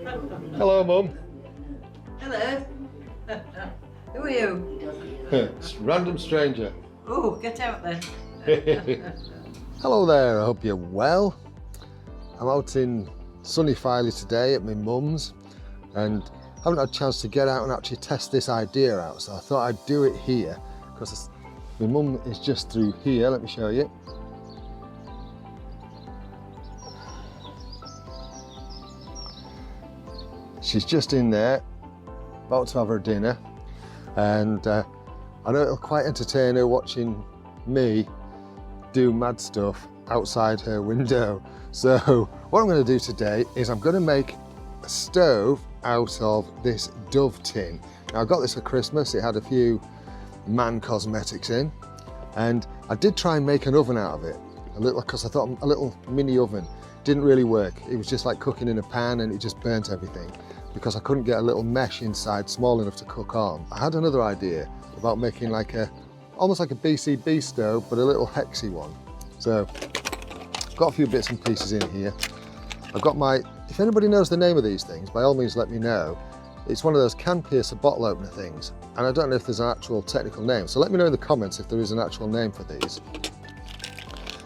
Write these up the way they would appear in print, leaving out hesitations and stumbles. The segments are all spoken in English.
Hello, Mum. Hello. Who are you? Random stranger. Oh, get out then. Hello there, I hope you're well. I'm out in sunny Filey today at my mum's and haven't had a chance to get out and actually test this idea out, so I thought I'd do it here because my mum is just through here. Let me show you. She's just in there, about to have her dinner, and I know it'll quite entertain her watching me do mad stuff outside her window. So what I'm going to do today is I'm going to make a stove out of this Dove tin. Now I got this for Christmas. It had a few man cosmetics in, and I did try and make an oven out of it, a little, because I thought a little mini oven. Didn't really work. It was just like cooking in a pan, and it just burnt everything because I couldn't get a little mesh inside small enough to cook on. I had another idea about making like almost like a BCB stove, but a little hexy one. So I've got a few bits and pieces in here. I've got if anybody knows the name of these things, by all means let me know. It's one of those can piercer bottle opener things, and I don't know if there's an actual technical name, so let me know in the comments if there is an actual name for these.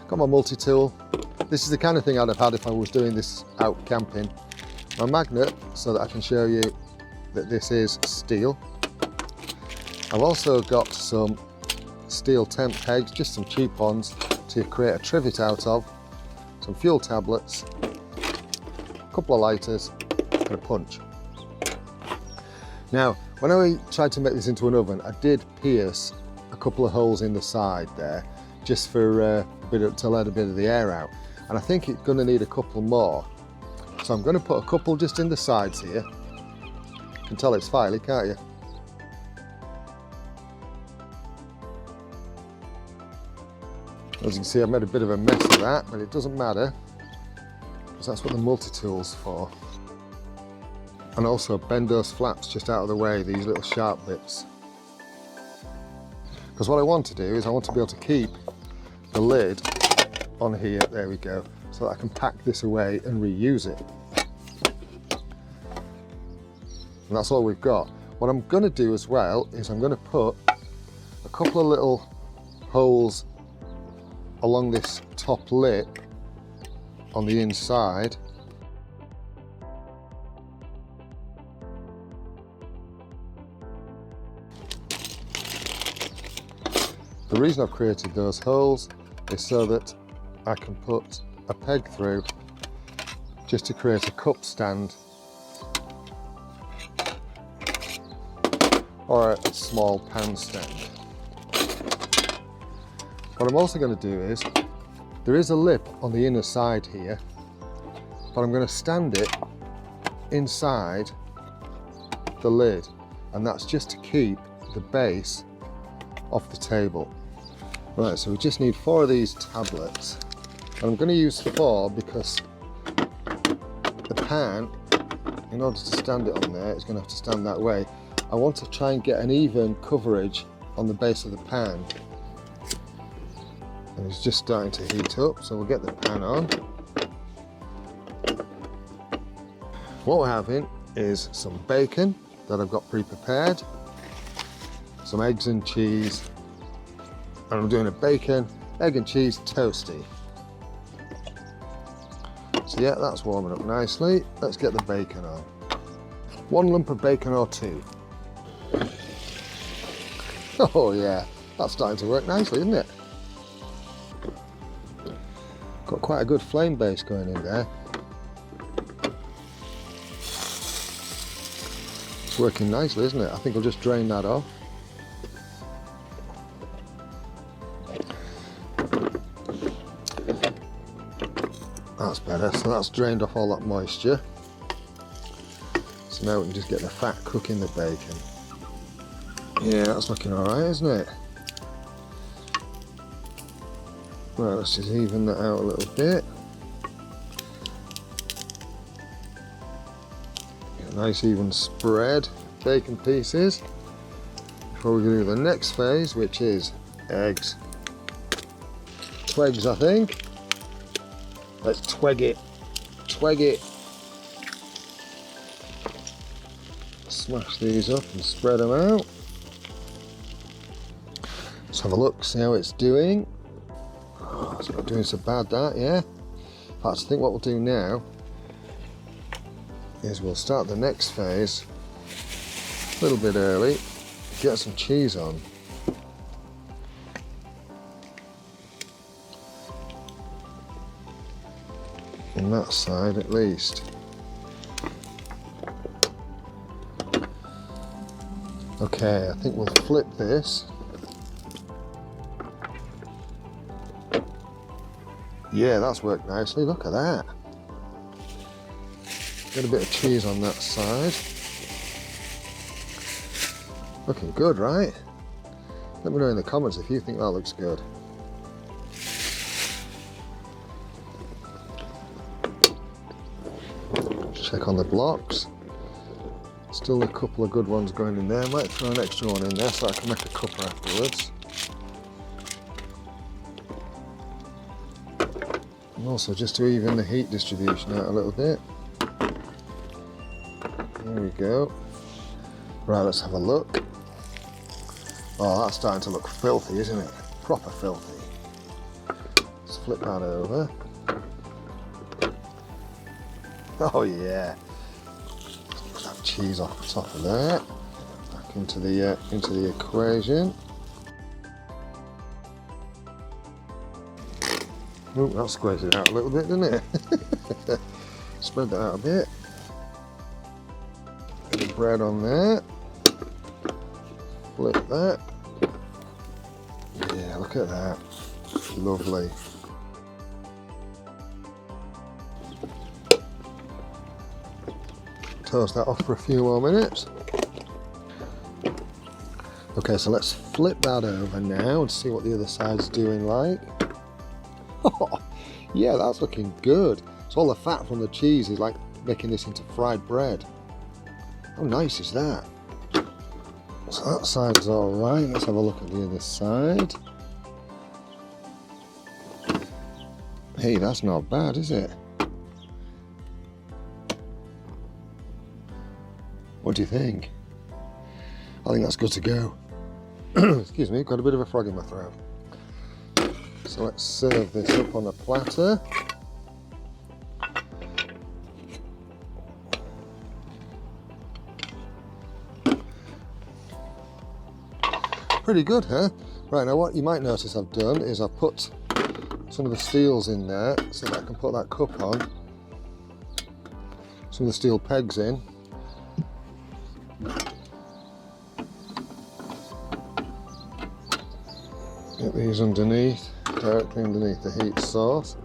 Got my multi-tool. This is the kind of thing I'd have had if I was doing this out camping. My magnet, so that I can show you that this is steel. I've also got some steel temp pegs, just some cheap ones to create a trivet out of, some fuel tablets, a couple of lighters, and a punch. Now, when I tried to make this into an oven, I did pierce a couple of holes in the side there, just for to let a bit of the air out. And I think it's going to need a couple more. So I'm going to put a couple just in the sides here. You can tell it's filey, can't you? As you can see, I've made a bit of a mess of that, but it doesn't matter, because that's what the multi-tool's for. And also bend those flaps just out of the way, these little sharp bits. Because what I want to do is I want to be able to keep the lid on here, there we go, so that I can pack this away and reuse it. And that's all we've got. What I'm going to do as well is I'm going to put a couple of little holes along this top lip on the inside. The reason I've created those holes is so that I can put a peg through just to create a cup stand or a small pan stand. What I'm also going to do is, there is a lip on the inner side here, but I'm going to stand it inside the lid, and that's just to keep the base off the table. Right, so we just need 4 of these tablets. And I'm going to use 4 because the pan, in order to stand it on there, it's going to have to stand that way. I want to try and get an even coverage on the base of the pan. And it's just starting to heat up, so we'll get the pan on. What we're having is some bacon that I've got pre-prepared, some eggs and cheese, and I'm doing a bacon, egg and cheese toasty. So yeah, that's warming up nicely. Let's get the bacon on. 1 lump of bacon or 2. Oh yeah, that's starting to work nicely, isn't it? Got quite a good flame base going in there. It's working nicely, isn't it? I think I'll just drain that off. That's better, so that's drained off all that moisture. So now we can just get the fat cooking the bacon. Yeah, that's looking alright, isn't it? Right, let's just even that out a little bit. Get a nice even spread of bacon pieces before we do the next phase, which is eggs. Twigs, I think. Let's twig it. Twig it. smash these up and spread them out. Let's have a look, see how it's doing. Oh, it's not doing so bad, that, yeah. In fact, I think what we'll do now is we'll start the next phase a little bit early, get some cheese on. On that side at least. Okay, I think we'll flip this. Yeah, that's worked nicely, look at that. Get a bit of cheese on that side. Looking good, right? Let me know in the comments if you think that looks good. Check on the blocks. Still a couple of good ones going in there. Might throw an extra one in there so I can make a cuppa afterwards. And also just to even the heat distribution out a little bit. There we go. Right, let's have a look. Oh, that's starting to look filthy, isn't it? Proper filthy. Let's flip that over. Oh yeah. Put that cheese off the top of that. Back into the equation. Oh, that squares it out a little bit, doesn't it? Spread that out a bit. Bit of bread on there. Flip that. Yeah, look at that. Lovely. Toast that off for a few more minutes. Okay, so let's flip that over now and see what the other side's doing like. Oh, yeah, that's looking good. So all the fat from the cheese is like making this into fried bread. How nice is that? So that side's all right. Let's have a look at the other side. Hey, that's not bad, is it? What do you think? I think that's good to go. Excuse me, got a bit of a frog in my throat. So let's serve this up on a platter. Pretty good, huh? Right, now what you might notice I've done is I've put some of the steels in there so that I can put that cup on. Some of the steel pegs in. Get these underneath, directly underneath the heat source.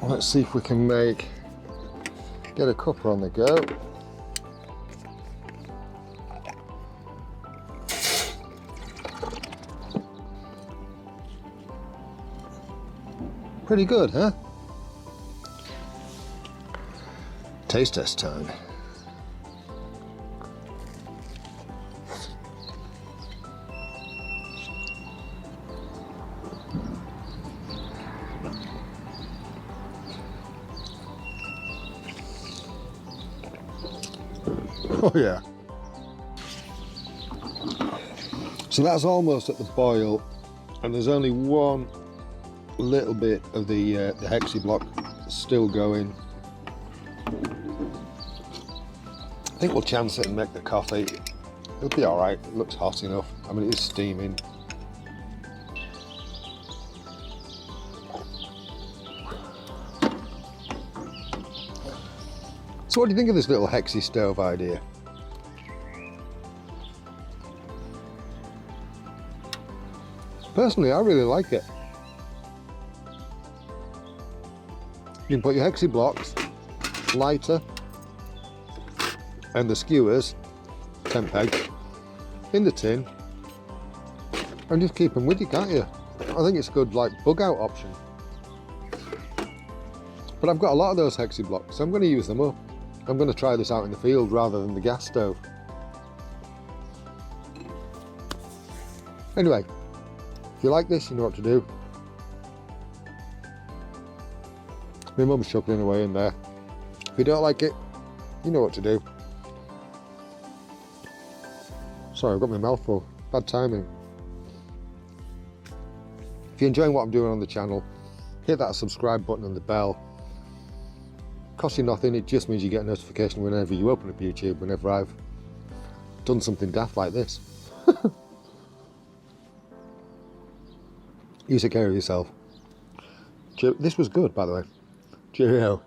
Let's see if we can get a cuppa on the go. Pretty good, huh? Taste test time. Oh yeah. So that's almost at the boil, and there's only one little bit of the hexi block still going. I think we'll chance it and make the coffee. It'll be all right. It looks hot enough. I mean, it is steaming. So what do you think of this little hexi stove idea? Personally, I really like it. You can put your hexi blocks, lighter, and the skewers, 10 peg, in the tin, and just keep them with you, can't you? I think it's a good like bug out option. But I've got a lot of those hexi blocks, so I'm going to use them up. I'm going to try this out in the field rather than the gas stove. Anyway, if you like this, you know what to do. My mum's chuckling away in there. If you don't like it, You know what to do. Sorry, I've got my mouth full. Bad timing. If you're enjoying what I'm doing on the channel, hit that subscribe button and the bell. Costs you nothing, it just means you get a notification whenever you open up YouTube, whenever I've done something daft like this. You take care of yourself. This was good, by the way. Cheerio.